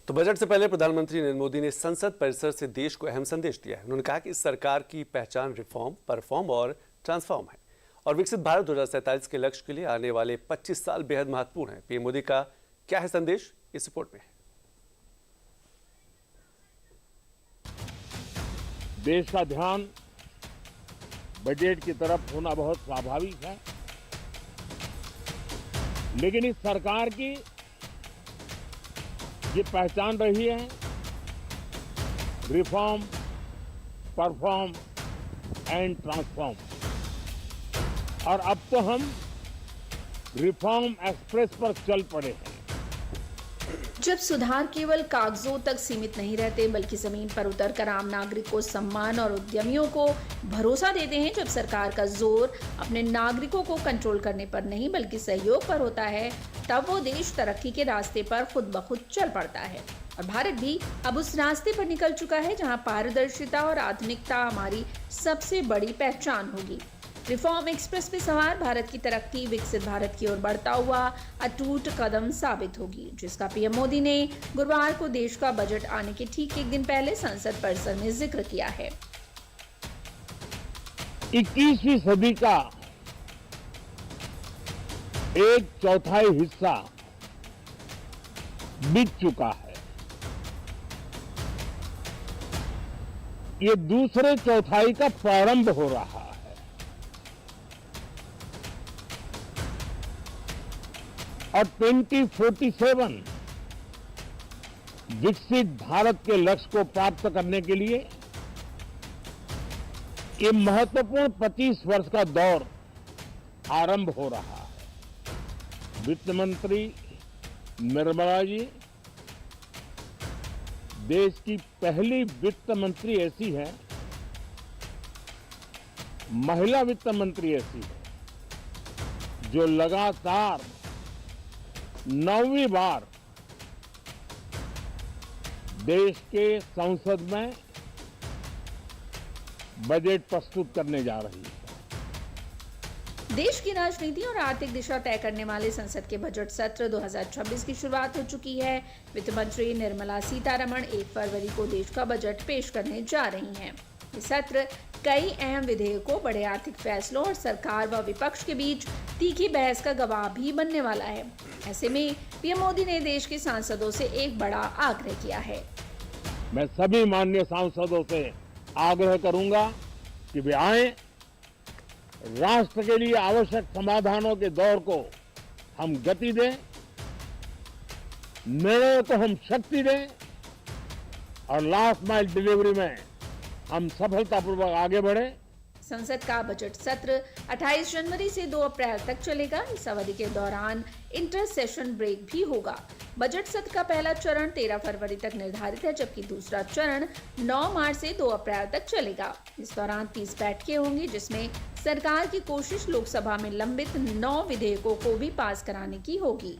तो बजट से पहले प्रधानमंत्री नरेंद्र मोदी ने संसद परिसर से देश को अहम संदेश दिया है। उन्होंने कहा कि इस सरकार की पहचान रिफॉर्म, परफॉर्म और ट्रांसफॉर्म है और विकसित भारत 2047 के लक्ष्य के लिए आने वाले 25 साल बेहद महत्वपूर्ण हैं। पीएम मोदी का क्या है संदेश, इस रिपोर्ट में है। देश का ध्यान बजट की तरफ होना बहुत स्वाभाविक है, लेकिन इस सरकार की ये पहचान रही है रिफॉर्म, परफॉर्म एंड ट्रांसफॉर्म। और अब तो हम रिफॉर्म एक्सप्रेस पर चल पड़े हैं। जब सुधार केवल कागजों तक सीमित नहीं रहते बल्कि जमीन पर उतरकर आम नागरिक को सम्मान और उद्यमियों को भरोसा देते हैं, जब सरकार का जोर अपने नागरिकों को कंट्रोल करने पर नहीं बल्कि सहयोग पर होता है, तब वो देश तरक्की के रास्ते पर खुद ब खुद चल पड़ता है। और भारत भी अब उस रास्ते पर निकल चुका है जहां पारदर्शिता और आधुनिकता हमारी सबसे बड़ी पहचान होगी। रिफॉर्म एक्सप्रेस पे सवार भारत की तरक्की विकसित भारत की ओर बढ़ता हुआ अटूट कदम साबित होगी, जिसका पीएम मोदी ने गुरुवार को देश का बजट आने के ठीक एक दिन पहले संसद परिसर में जिक्र किया है। 21वीं सदी का एक चौथाई हिस्सा बीत चुका है। ये दूसरे चौथाई का प्रारंभ हो रहा है। और 2047 विकसित भारत के लक्ष्य को प्राप्त करने के लिए ये महत्वपूर्ण 25 वर्ष का दौर आरंभ हो रहा है। वित्त मंत्री निर्मला जी देश की पहली वित्त मंत्री ऐसी है, महिला वित्त मंत्री ऐसी है जो लगातार 9वीं बार देश के संसद में बजट प्रस्तुत करने जा रही है। देश की राजनीति और आर्थिक दिशा तय करने वाले संसद के बजट सत्र 2026 की शुरुआत हो चुकी है। वित्त मंत्री निर्मला सीतारमण 1 फरवरी को देश का बजट पेश करने जा रही हैं। ये सत्र कई अहम विधेयकों, बड़े आर्थिक फैसलों और सरकार व विपक्ष के बीच तीखी बहस का गवाह भी बनने वाला है। ऐसे में पीएम मोदी ने देश के सांसदों से एक बड़ा आग्रह किया है। मैं सभी माननीय सांसदों से आग्रह करूंगा कि वे आए, राष्ट्र के लिए आवश्यक समाधानों के दौर को हम गति दें, निर्णयों को हम शक्ति दें और लास्ट माइल डिलीवरी में हम सफलतापूर्वक आगे बढ़े। संसद का बजट सत्र 28 जनवरी से 2 अप्रैल तक चलेगा। इस अवधि के दौरान इंटर सेशन ब्रेक भी होगा। बजट सत्र का पहला चरण 13 फरवरी तक निर्धारित है, जबकि दूसरा चरण 9 मार्च से 2 अप्रैल तक चलेगा। इस दौरान 30 बैठकें होंगी, जिसमें सरकार की कोशिश लोकसभा में लंबित 9 विधेयकों को भी पास कराने की होगी।